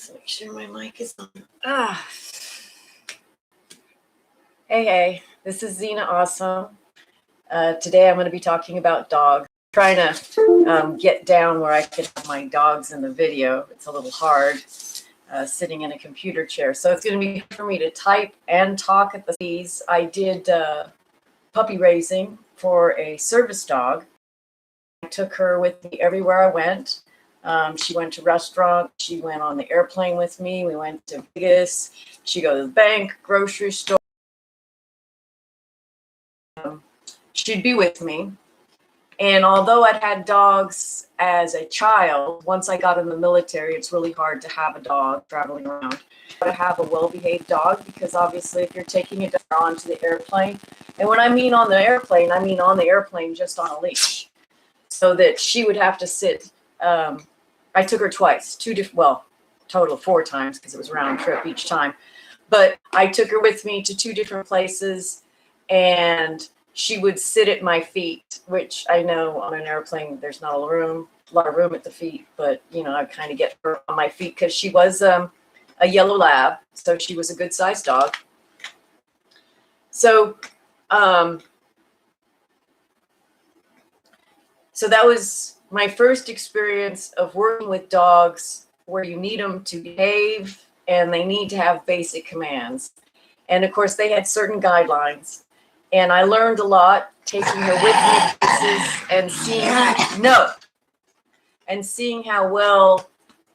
Let's make sure my mic is on. Hey, this is Zena Awesome. Today I'm going to be talking about dogs. I'm trying to get down where I can have my dogs in the video. It's a little hard sitting in a computer chair. So it's going to be for me to type and talk at the same time. I did puppy raising for a service dog. I took her with me everywhere I went. She went to restaurants. She went on the airplane with me. We went to Vegas. She'd go to the bank, grocery store. She'd be with me. And although I'd had dogs as a child, once I got in the military, it's really hard to have a dog traveling around. To have a well-behaved dog, because obviously if you're taking a dog onto the airplane, and when I mean on the airplane, I mean on the airplane just on a leash, so that she would have to sit. I took her twice, total of 4 times, because it was round trip each time. But I took her with me to 2 different places, and she would sit at my feet, which I know on an airplane there's not a lot of room at the feet, but I kind of get her on my feet because she was a yellow lab, so she was a good sized dog. So that was my first experience of working with dogs, where you need them to behave and they need to have basic commands. And of course they had certain guidelines. And I learned a lot taking her with me to places and seeing how well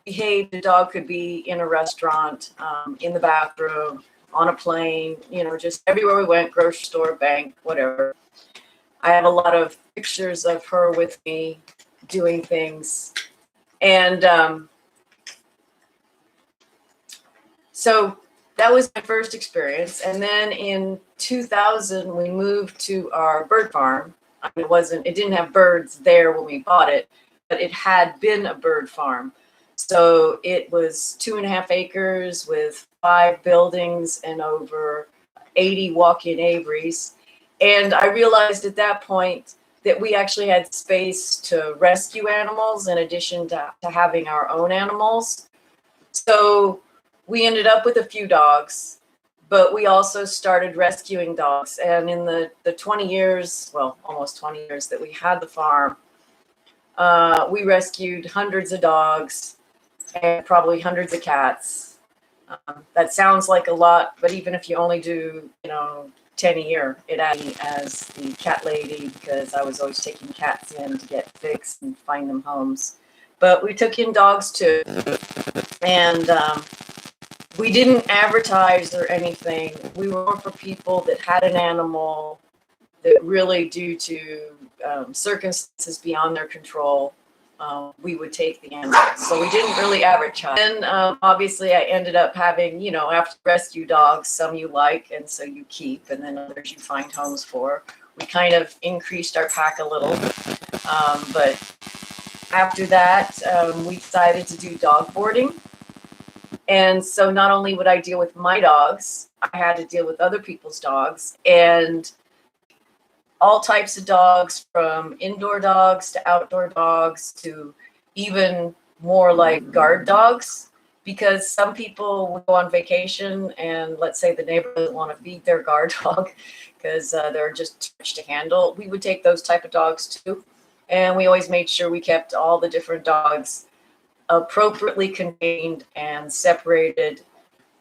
behaved a dog could be in a restaurant, in the bathroom, on a plane, just everywhere we went, grocery store, bank, whatever. I have a lot of pictures of her with me doing things. And so that was my first experience. And then in 2000, we moved to our bird farm. It didn't have birds there when we bought it, but it had been a bird farm. So it was 2.5 acres with 5 buildings and over 80 walk-in aviaries. And I realized at that point that we actually had space to rescue animals in addition to having our own animals. So we ended up with a few dogs, but we also started rescuing dogs. And in the 20 years, almost 20 years that we had the farm, we rescued hundreds of dogs and probably hundreds of cats. That sounds like a lot, but even if you only do, 10 a year, it added me as the cat lady, because I was always taking cats in to get fixed and find them homes. But we took in dogs too. And we didn't advertise or anything. We were more for people that had an animal that really, due to circumstances beyond their control, we would take the animal. So we didn't really advertise. And obviously I ended up having, after rescue dogs, some you like and so you keep, and then others you find homes for. We kind of increased our pack a little. But after that, we decided to do dog boarding. And so not only would I deal with my dogs, I had to deal with other people's dogs, and all types of dogs, from indoor dogs to outdoor dogs to even more like guard dogs, because some people will go on vacation and let's say the neighbor doesn't want to feed their guard dog because they're just too much to handle. We would take those type of dogs too. And we always made sure we kept all the different dogs appropriately contained and separated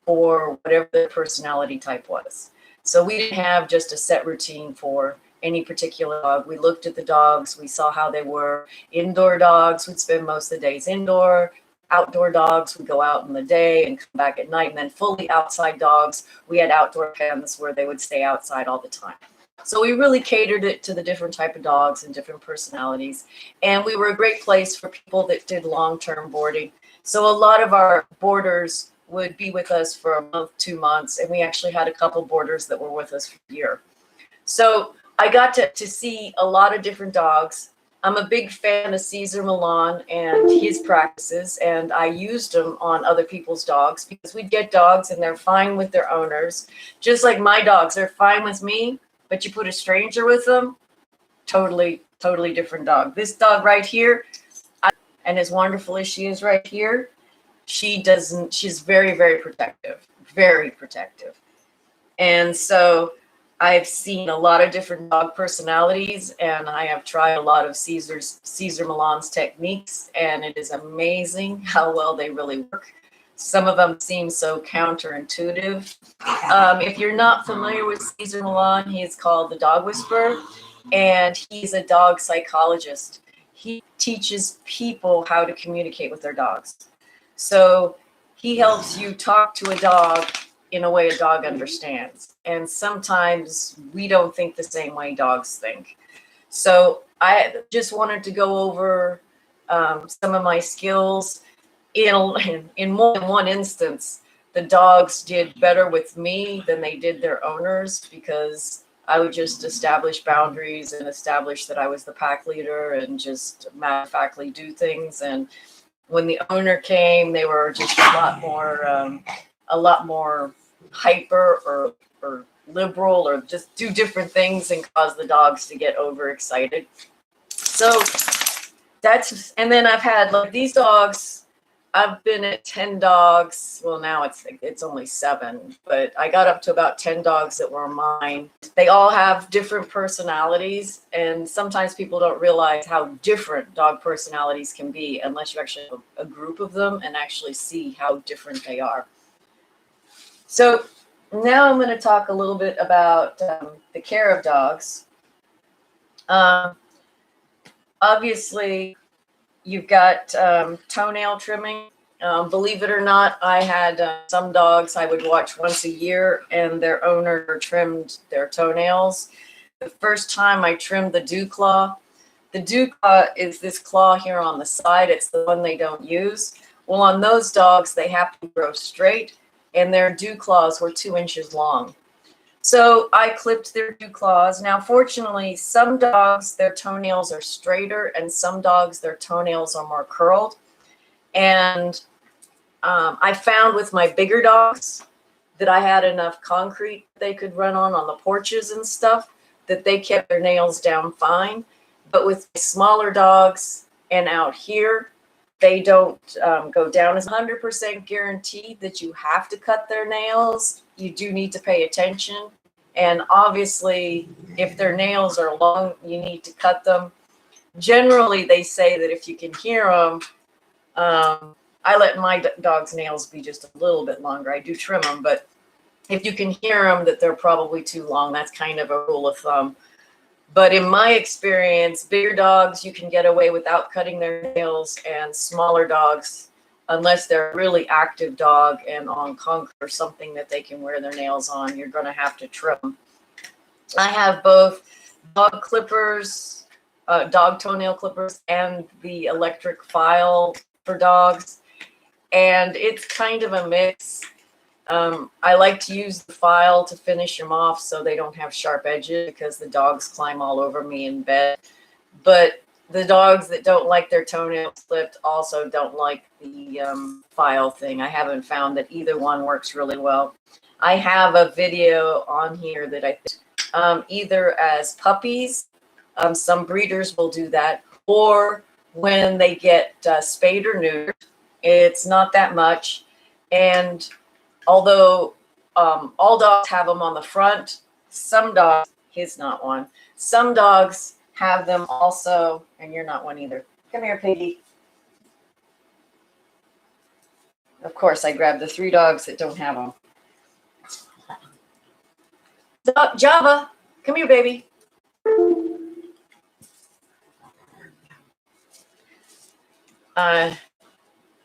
for whatever the personality type was. So we didn't have just a set routine for any particular dog. We looked at the dogs, we saw how they were. Indoor dogs would spend most of the days indoor. Outdoor dogs would go out in the day and come back at night. And then fully outside dogs, we had outdoor pens where they would stay outside all the time. So we really catered it to the different type of dogs and different personalities. And we were a great place for people that did long-term boarding. So a lot of our boarders would be with us for a month, 2 months. And we actually had a couple boarders that were with us for a year. So I got to see a lot of different dogs. I'm a big fan of Cesar Millan and his practices, and I used them on other people's dogs, because we'd get dogs and they're fine with their owners. Just like my dogs, they're fine with me, but you put a stranger with them, totally different dog. This dog right here, and as wonderful as she is right here, she's very, very protective, very protective. And so I've seen a lot of different dog personalities, and I have tried a lot of Cesar Millan's techniques, and it is amazing how well they really work. Some of them seem so counterintuitive. If you're not familiar with Cesar Millan, he is called the Dog Whisperer, and he's a dog psychologist. He teaches people how to communicate with their dogs. So he helps you talk to a dog in a way a dog understands. And sometimes we don't think the same way dogs think. So I just wanted to go over some of my skills. In more than one instance, the dogs did better with me than they did their owners, because I would just establish boundaries and establish that I was the pack leader and just matter of factly do things. And when the owner came, they were just a lot more hyper or liberal, or just do different things and cause the dogs to get overexcited. So and then I've had like these dogs. I've been at 10 dogs. Well, now it's only 7, but I got up to about 10 dogs that were mine. They all have different personalities, and sometimes people don't realize how different dog personalities can be unless you actually have a group of them and actually see how different they are. So now I'm going to talk a little bit about the care of dogs. Obviously, you've got toenail trimming. Believe it or not, I had some dogs I would watch once a year, and their owner trimmed their toenails. The first time I trimmed the dew claw. The dew claw is this claw here on the side. It's the one they don't use. Well, on those dogs, they have to grow straight, and their dew claws were 2 inches long. So I clipped their dew claws. Now, fortunately, some dogs, their toenails are straighter, and some dogs, their toenails are more curled. And I found with my bigger dogs that I had enough concrete they could run on the porches and stuff, that they kept their nails down fine. But with smaller dogs and out here, they don't go down as 100% guaranteed that you have to cut their nails. You do need to pay attention. And obviously, if their nails are long, you need to cut them. Generally, they say that if you can hear them, I let my dog's nails be just a little bit longer. I do trim them, but if you can hear them, that they're probably too long. That's kind of a rule of thumb. But in my experience, bigger dogs, you can get away without cutting their nails, and smaller dogs, unless they're a really active dog and on concrete or something that they can wear their nails on, you're going to have to trim. I have both dog clippers, dog toenail clippers, and the electric file for dogs. And it's kind of a mix. I like to use the file to finish them off so they don't have sharp edges, because the dogs climb all over me in bed. But the dogs that don't like their toenails clipped also don't like the file thing. I haven't found that either one works really well. I have a video on here that I think either as puppies, some breeders will do that, or when they get spayed or neutered. It's not that much. And although all dogs have them on the front, some dogs, he's not one, some dogs have them also, and you're not one either. Come here, Piggy. Of course, I grabbed the 3 dogs that don't have them. Java, come here, baby.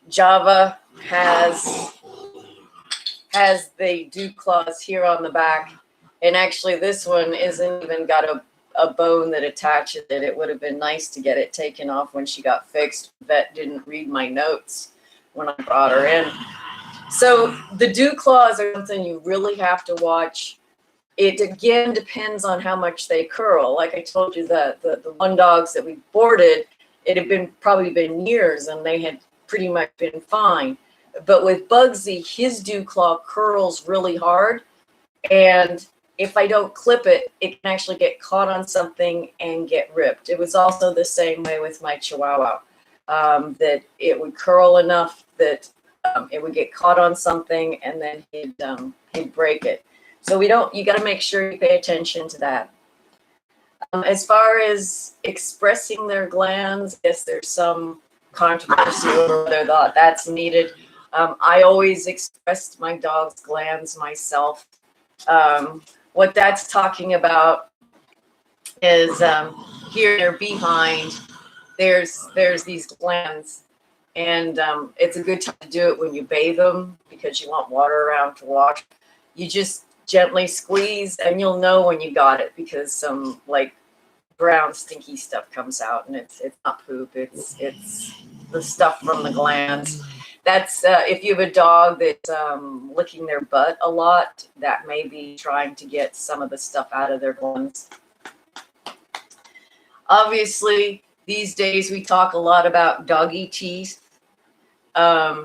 Java has the dew claws here on the back, and actually this one isn't even got a bone that attaches it. It would have been nice to get it taken off when she got fixed. The vet didn't read my notes when I brought her in. So the dew claws are something you really have to watch. It again depends on how much they curl. Like I told you, the one dogs that we boarded, it had probably been years, and they had pretty much been fine. But with Bugsy, his dew claw curls really hard, and if I don't clip it, it can actually get caught on something and get ripped. It was also the same way with my Chihuahua, that it would curl enough that it would get caught on something and then he'd break it. So you got to make sure you pay attention to that. As far as expressing their glands, yes, there's some controversy over whether that's needed. I always expressed my dog's glands myself. What that's talking about is here in their behind, there's these glands, and it's a good time to do it when you bathe them because you want water around to wash. You just gently squeeze, and you'll know when you got it because some like brown stinky stuff comes out, and it's not poop. It's the stuff from the glands. That's if you have a dog that's licking their butt a lot, that may be trying to get some of the stuff out of their glands. Obviously, these days we talk a lot about doggy teeth. I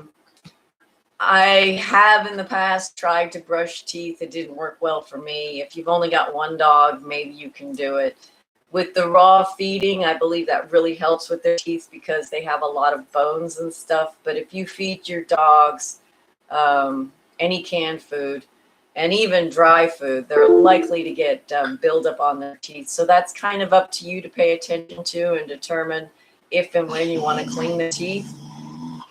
have in the past tried to brush teeth. It didn't work well for me. If you've only got one dog, maybe you can do it. With the raw feeding, I believe that really helps with their teeth because they have a lot of bones and stuff. But if you feed your dogs any canned food and even dry food, they're likely to get buildup on their teeth. So that's kind of up to you to pay attention to and determine if and when you want to clean the teeth.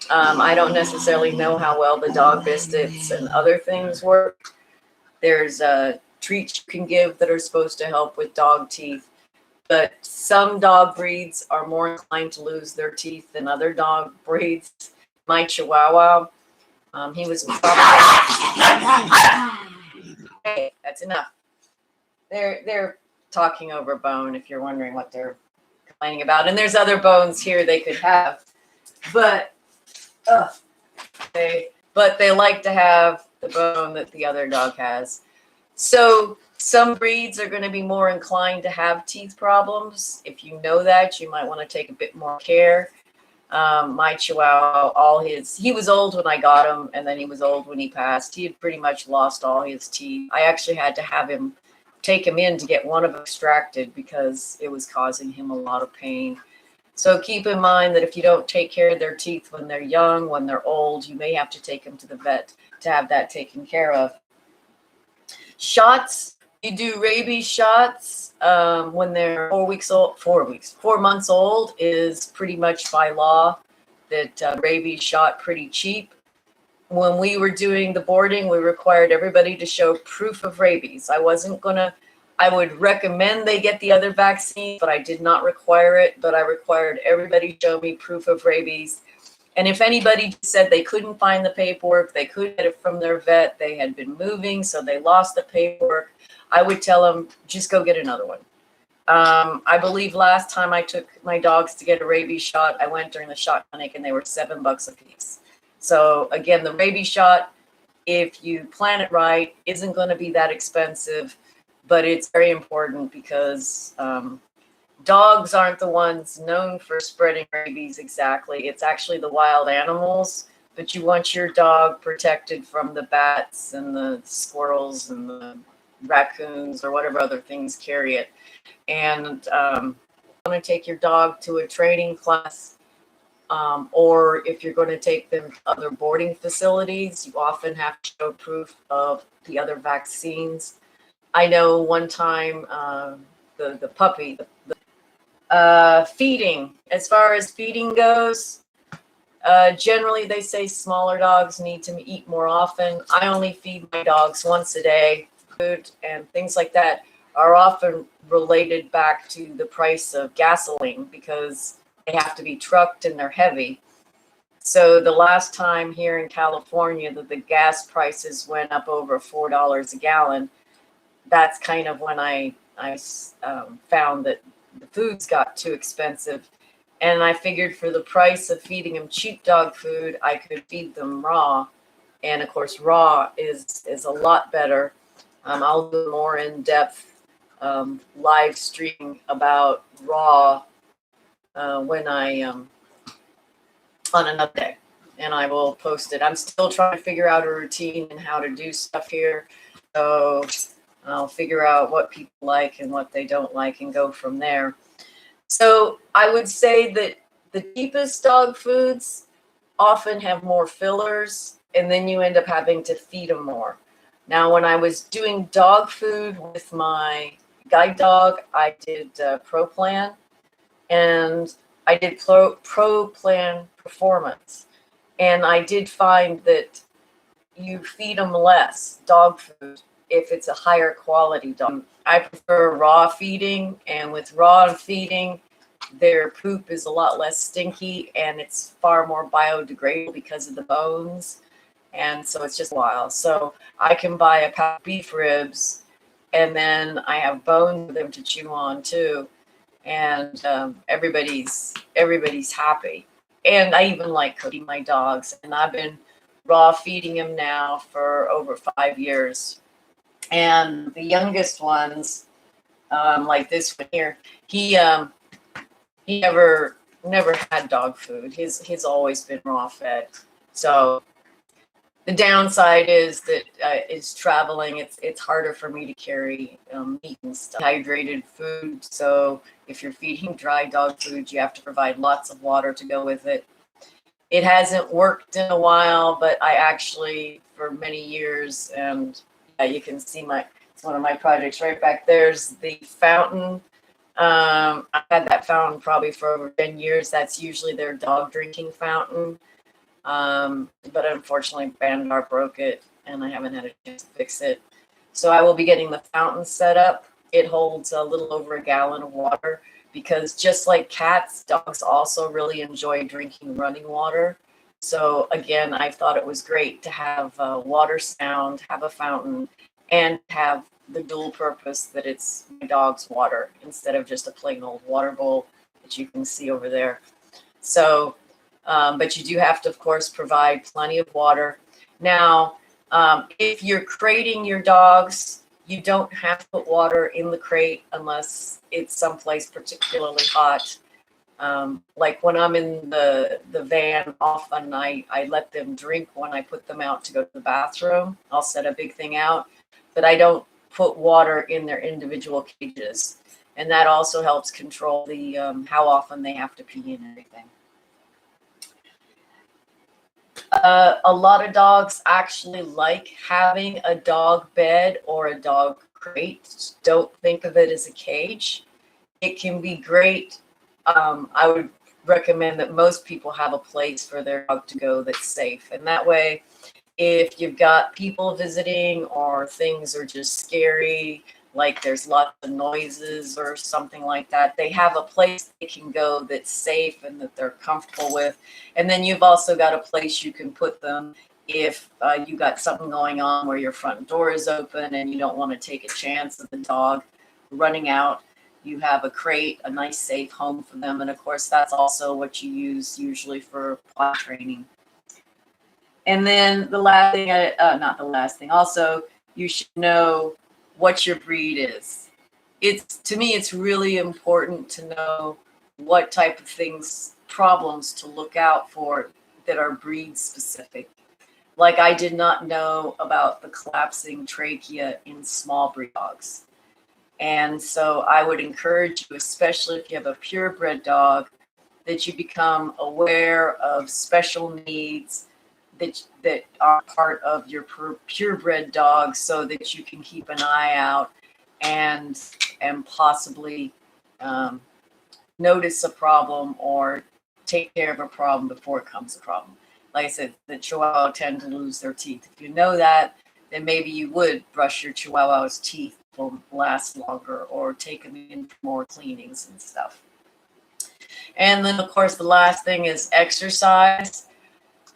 I don't necessarily know how well the dog biscuits and other things work. There's treats you can give that are supposed to help with dog teeth. But some dog breeds are more inclined to lose their teeth than other dog breeds. My Chihuahua, he was Hey, that's enough. They're talking over bone if you're wondering what they're complaining about. And there's other bones here they could have. But they like to have the bone that the other dog has. So some breeds are going to be more inclined to have teeth problems. If you know that, you might want to take a bit more care. My Chihuahua, he was old when I got him, and then he was old when he passed. He had pretty much lost all his teeth. I actually had to have him take him in to get one of them extracted because it was causing him a lot of pain. So keep in mind that if you don't take care of their teeth when they're young, when they're old, you may have to take them to the vet to have that taken care of. Shots, you do rabies shots when they're 4 months old is pretty much by law that rabies shot pretty cheap. When we were doing the boarding, we required everybody to show proof of rabies. I would recommend they get the other vaccine, but I did not require it. But I required everybody to show me proof of rabies. And if anybody said they couldn't find the paperwork, they couldn't get it from their vet, they had been moving, so they lost the paperwork, I would tell them, just go get another one. I believe last time I took my dogs to get a rabies shot, I went during the shot clinic and they were $7 a piece. So again, the rabies shot, if you plan it right, isn't going to be that expensive, but it's very important because dogs aren't the ones known for spreading rabies exactly. It's actually the wild animals, but you want your dog protected from the bats and the squirrels and the raccoons or whatever other things carry it. And you want to take your dog to a training class, or if you're going to take them to other boarding facilities, you often have to show proof of the other vaccines. I know one time the puppy, feeding, as far as feeding goes, generally they say smaller dogs need to eat more often. I only feed my dogs once a day. Food and things like that are often related back to the price of gasoline because they have to be trucked and they're heavy. So the last time here in California that the gas prices went up over $4 a gallon, that's kind of when I found that the foods got too expensive. And I figured for the price of feeding them cheap dog food, I could feed them raw. And of course, raw is a lot better. I'll do more in-depth live stream about raw when on another day, and I will post it. I'm still trying to figure out a routine and how to do stuff here. So I'll figure out what people like and what they don't like and go from there. So I would say that the cheapest dog foods often have more fillers, and then you end up having to feed them more. Now, when I was doing dog food with my guide dog, I did Pro Plan, and I did Pro Plan Performance. And I did find that you feed them less dog food if it's a higher quality dog. I prefer raw feeding, and with raw feeding, their poop is a lot less stinky and it's far more biodegradable because of the bones. And so it's just a while. So I can buy a pack of beef ribs, and then I have bones for them to chew on too. And everybody's happy. And I even like cooking my dogs, and I've been raw feeding them now for over 5 years. And the youngest ones, like this one here, he never had dog food. His always been raw fed. So the downside is that is traveling. It's harder for me to carry meat and stuff, hydrated food. So if you're feeding dry dog food, you have to provide lots of water to go with it. It hasn't worked in a while, but I actually, for many years, and yeah, you can see it's one of my projects right back there's the fountain. I had that fountain probably for over 10 years. That's usually their dog drinking fountain. But unfortunately, Bandar broke it, and I haven't had a chance to fix it. So I will be getting the fountain set up. It holds a little over a gallon of water, because just like cats, dogs also really enjoy drinking running water. So again, I thought it was great to have water sound, have a fountain, and have the dual purpose that it's my dog's water instead of just a plain old water bowl that you can see over there. So, but you do have to, of course, provide plenty of water. Now, if you're crating your dogs, you don't have to put water in the crate unless it's someplace particularly hot. Like when I'm in the van often, I let them drink when I put them out to go to the bathroom. I'll set a big thing out, but I don't put water in their individual cages. And that also helps control the how often they have to pee and everything. A lot of dogs actually like having a dog bed or a dog crate. Don't think of it as a cage. It can be great. I would recommend that most people have a place for their dog to go that's safe. And that way, if you've got people visiting or things are just scary, like there's lots of noises or something like that, they have a place they can go that's safe and that they're comfortable with. And then you've also got a place you can put them if you got something going on where your front door is open and you don't want to take a chance of the dog running out. You have a crate, a nice safe home for them. And of course, that's also what you use usually for potty training. And then the last thing, not the last thing, also, you should know what your breed is. To me, it's really important to know what type of problems to look out for that are breed specific. Like I did not know about the collapsing trachea in small breed dogs. And so I would encourage you, especially if you have a purebred dog, that you become aware of special needs that are part of your purebred dog, so that you can keep an eye out and possibly notice a problem or take care of a problem before it becomes a problem. Like I said, the Chihuahua tend to lose their teeth. If you know that, then maybe you would brush your Chihuahua's teeth will last longer, or take them in for more cleanings and stuff. And then, of course, the last thing is exercise.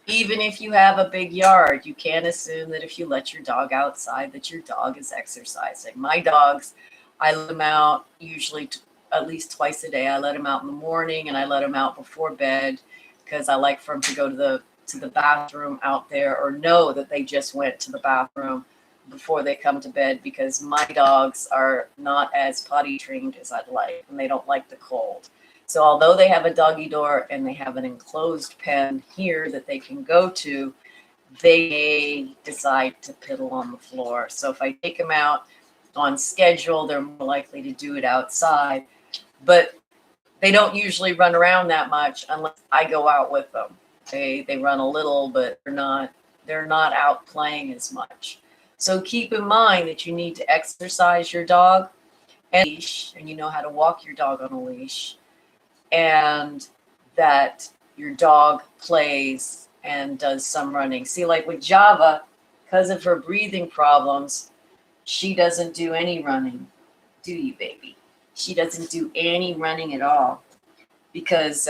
Even if you have a big yard, you can't assume that if you let your dog outside that your dog is exercising. My dogs, I let them out usually at least twice a day. I let them out in the morning and I let them out before bed, because I like for them to go to the bathroom out there, or know that they just went to the bathroom before they come to bed, because my dogs are not as potty trained as I'd like, and they don't like the cold. So although they have a doggy door and they have an enclosed pen here that they can go to, they may decide to piddle on the floor. So if I take them out on schedule, they're more likely to do it outside. But they don't usually run around that much unless I go out with them. They run a little, but they're not out playing as much. So keep in mind that you need to exercise your dog and leash, and you know how to walk your dog on a leash, and that your dog plays and does some running. See, like with Java, because of her breathing problems, she doesn't do any running. Do you, baby? She doesn't do any running at all because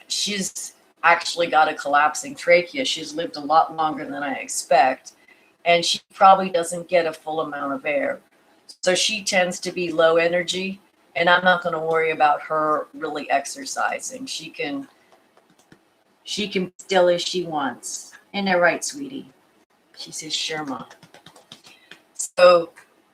she's actually got a collapsing trachea. She's lived a lot longer than I expect, and she probably doesn't get a full amount of air. So she tends to be low energy, and I'm not going to worry about her really exercising. She can still as she wants. Isn't that right, sweetie? She says, sure, Mom. So,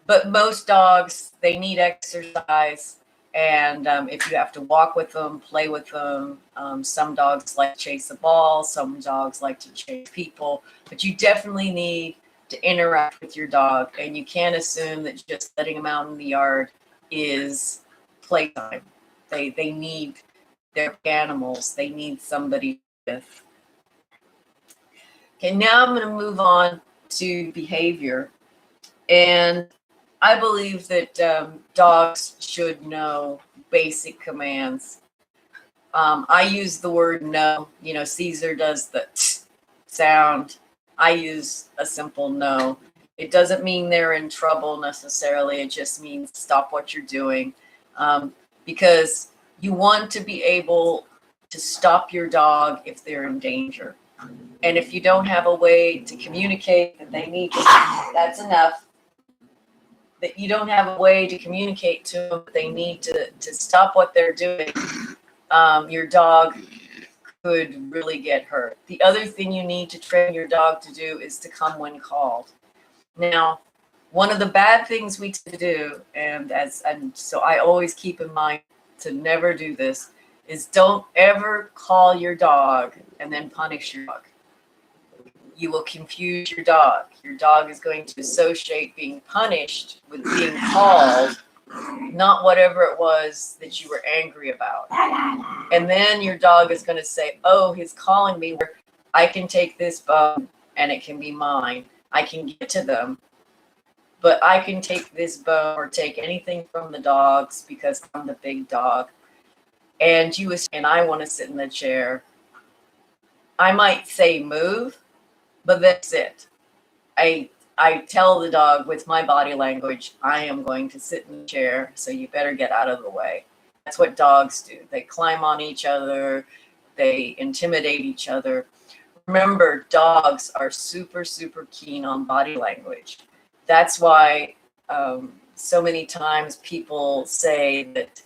but most dogs, they need exercise. And if you have to walk with them, play with them, some dogs like to chase the ball, some dogs like to chase people, but you definitely need to interact with your dog. And you can't assume that just letting them out in the yard is playtime. They need their animals. They need somebody with. Okay, now I'm going to move on to behavior. And I believe that dogs should know basic commands. I use the word no. You know, Caesar does the sound. I use a simple no. It doesn't mean they're in trouble necessarily. It just means stop what you're doing. Because you want to be able to stop your dog if they're in danger. And if you don't have a way to communicate that they need to, that's enough. That you don't have a way to communicate to them that they need to stop what they're doing, your dog could really get hurt. The other thing you need to train your dog to do is to come when called. Now, one of the bad things we do, and so I always keep in mind to never do this, is don't ever call your dog and then punish your dog. You will confuse your dog. Your dog is going to associate being punished with being called, not whatever it was that you were angry about. And then your dog is going to say, oh, he's calling me where I can take this bone and it can be mine. I can get to them, but I can take this bone or take anything from the dogs because I'm the big dog. And I want to sit in the chair. I might say move, but that's it. I tell the dog with my body language, I am going to sit in the chair, so you better get out of the way. That's what dogs do. They climb on each other. They intimidate each other. Remember, dogs are super, super keen on body language. That's why so many times people say that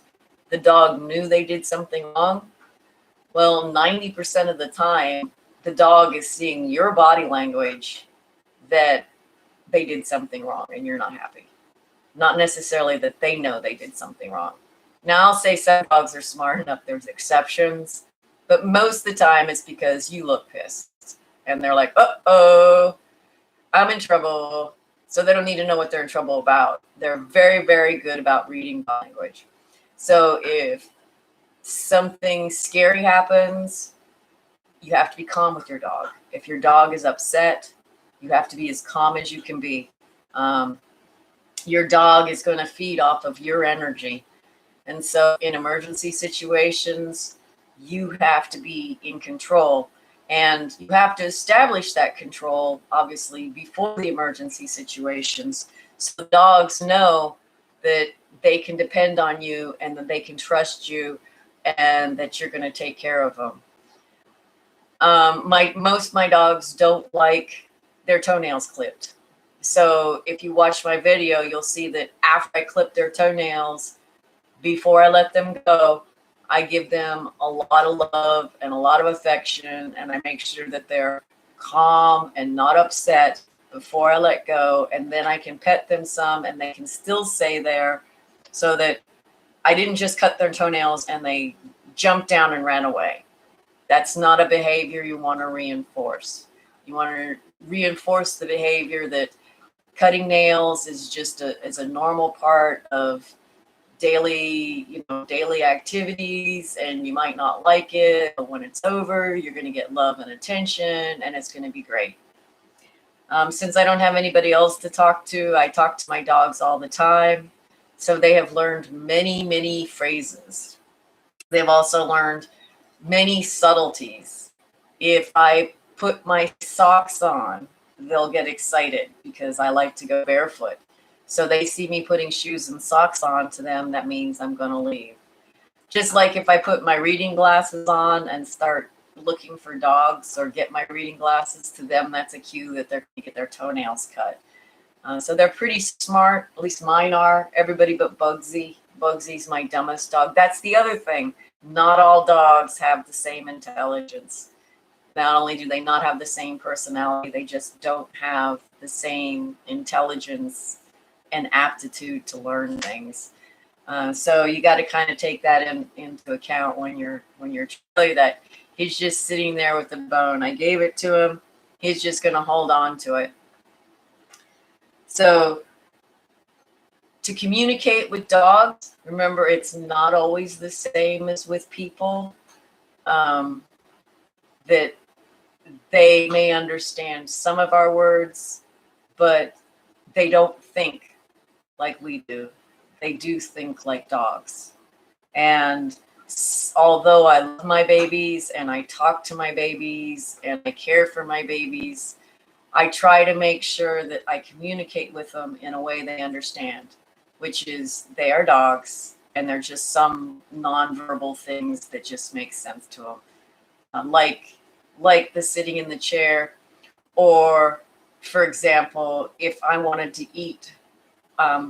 the dog knew they did something wrong. Well, 90% of the time, the dog is seeing your body language that they did something wrong and you're not happy. Not necessarily that they know they did something wrong. Now, I'll say some dogs are smart enough, there's exceptions, but most of the time it's because you look pissed and they're like, uh-oh, I'm in trouble. So they don't need to know what they're in trouble about. They're very, very good about reading body language. So if something scary happens, you have to be calm with your dog. If your dog is upset, you have to be as calm as you can be. Your dog is going to feed off of your energy. And so in emergency situations, you have to be in control. And you have to establish that control, obviously, before the emergency situations. So dogs know that they can depend on you and that they can trust you and that you're going to take care of them. Most of my dogs don't like their toenails clipped. So if you watch my video, you'll see that after I clip their toenails, before I let them go, I give them a lot of love and a lot of affection, and I make sure that they're calm and not upset before I let go. And then I can pet them some and they can still stay there, so that I didn't just cut their toenails and they jumped down and ran away. That's not a behavior you want to reinforce. You want to reinforce the behavior that cutting nails is just a normal part of daily activities, and you might not like it, but when it's over, you're going to get love and attention, and it's going to be great. Since I don't have anybody else to talk to, I talk to my dogs all the time. So they have learned many, many phrases. They've also learned many subtleties. If I put my socks on, they'll get excited because I like to go barefoot. So they see me putting shoes and socks on, to them, that means I'm going to leave. Just like if I put my reading glasses on and start looking for dogs or get my reading glasses, to them, that's a cue that they're going to get their toenails cut. So they're pretty smart, at least mine are. Everybody but Bugsy. Bugsy's my dumbest dog. That's the other thing. Not all dogs have the same intelligence. Not only do they not have the same personality, they just don't have the same intelligence and aptitude to learn things. So you got to kind of take that into account when you're telling that he's just sitting there with the bone. I gave it to him. He's just going to hold on to it. So to communicate with dogs, remember, it's not always the same as with people. That they may understand some of our words, but they don't think like we do. They do think like dogs. And although I love my babies and I talk to my babies and I care for my babies, I try to make sure that I communicate with them in a way they understand, which is they are dogs and they're just some nonverbal things that just make sense to them. Like the sitting in the chair, or for example, if I wanted to eat,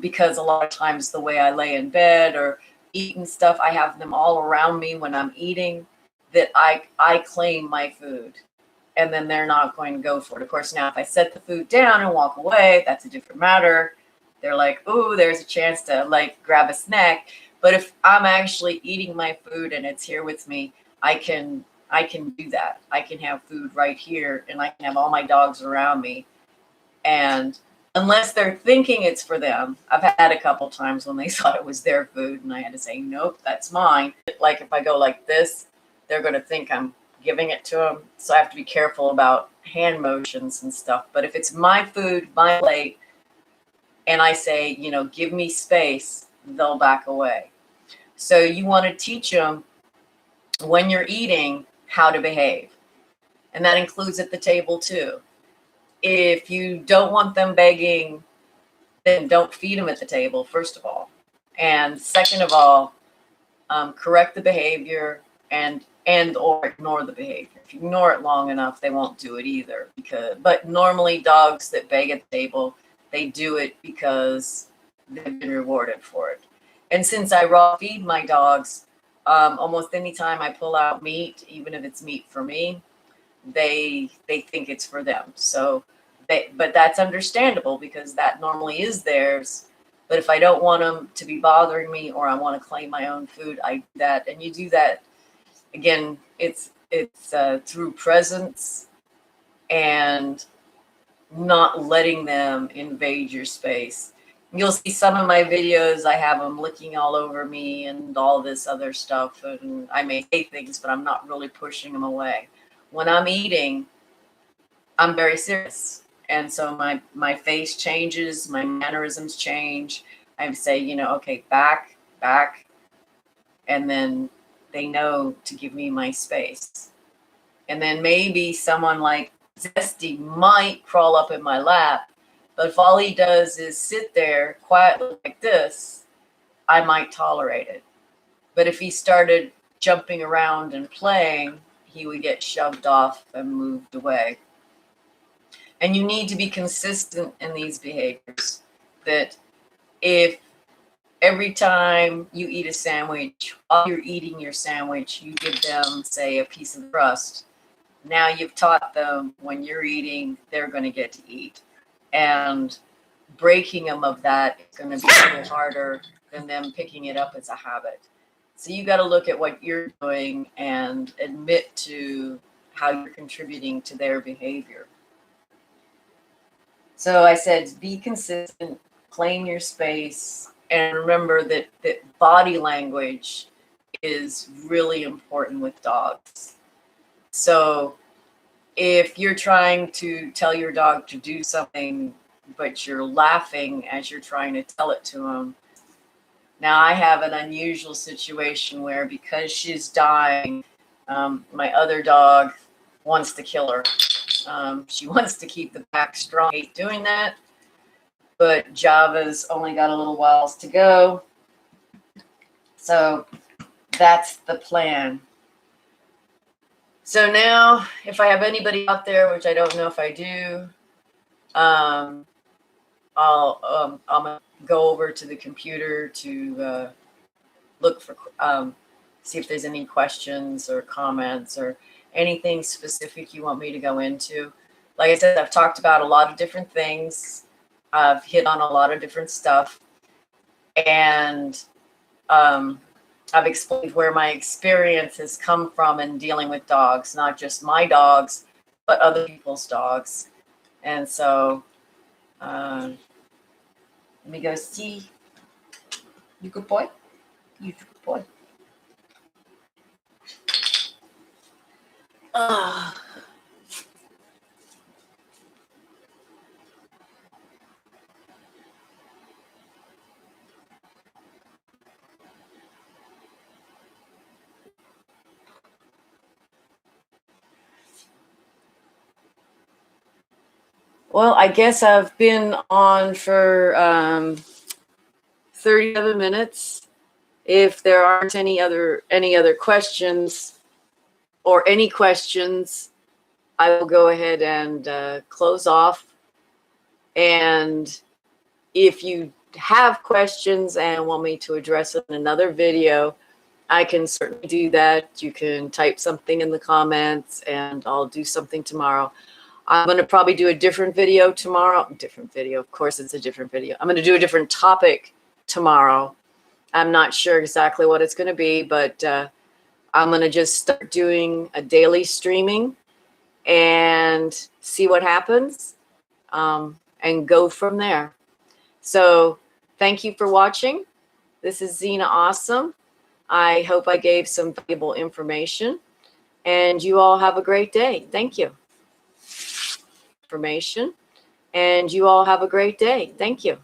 because a lot of times the way I lay in bed or eat and stuff, I have them all around me when I'm eating, that I claim my food, and then they're not going to go for it. Of course, now if I set the food down and walk away, that's a different matter. They're like, ooh, there's a chance to like grab a snack. But if I'm actually eating my food and it's here with me, I can do that. I can have food right here, and I can have all my dogs around me. And unless they're thinking it's for them, I've had a couple times when they thought it was their food, and I had to say, nope, that's mine. Like if I go like this, they're going to think I'm giving it to them. So I have to be careful about hand motions and stuff. But if it's my food, my plate, and I say, give me space, they'll back away. So you want to teach them when you're eating how to behave. And that includes at the table too. If you don't want them begging, then don't feed them at the table, first of all. And second of all, correct the behavior and or ignore the behavior. If you ignore it long enough, they won't do it either. But normally dogs that beg at the table, they do it because they've been rewarded for it. And since I raw feed my dogs, almost any time I pull out meat, even if it's meat for me, they think it's for them. So but that's understandable because that normally is theirs. But if I don't want them to be bothering me, or I want to claim my own food, I do that. And you do that again. It's through presence and not letting them invade your space. You'll see some of my videos, I have them licking all over me and all this other stuff. And I may say things, but I'm not really pushing them away. When I'm eating, I'm very serious. And so my face changes, my mannerisms change. I say, okay, back. And then they know to give me my space. And then maybe someone like Zesty might crawl up in my lap. But if all he does is sit there quietly like this, I might tolerate it. But if he started jumping around and playing, he would get shoved off and moved away. And you need to be consistent in these behaviors. That if every time you eat a sandwich, while you're eating your sandwich, you give them, say, a piece of crust. Now you've taught them when you're eating, they're going to get to eat. And breaking them of that is going to be a little harder than them picking it up as a habit. So you got to look at what you're doing and admit to how you're contributing to their behavior. So I said, be consistent, claim your space, And remember that body language is really important with dogs. So if you're trying to tell your dog to do something, but you're laughing as you're trying to tell it to him. Now I have an unusual situation where, because she's dying, my other dog wants to kill her. She wants to keep the pack strong. I hate doing that, but Java's only got a little whiles to go. So that's the plan. So now, if I have anybody out there, which I don't know if I do, I'm gonna go over to the computer to look for, see if there's any questions or comments or anything specific you want me to go into. Like I said, I've talked about a lot of different things. I've hit on a lot of different stuff, and I've explained where my experience has come from in dealing with dogs, not just my dogs, but other people's dogs. And so, let me go see. You good boy? You good boy. Well, I guess I've been on for 37 minutes. If there aren't any other questions, or any questions, I will go ahead and close off. And if you have questions and want me to address it in another video, I can certainly do that. You can type something in the comments and I'll do something tomorrow. I'm going to probably do a different video tomorrow. Different video, of course it's a different video. I'm going to do a different topic tomorrow. I'm not sure exactly what it's going to be, but I'm going to just start doing a daily streaming and see what happens, and go from there. So thank you for watching. This is Xena Awesome. I hope I gave some valuable information, and you all have a great day. Thank you. And you all have a great day. Thank you.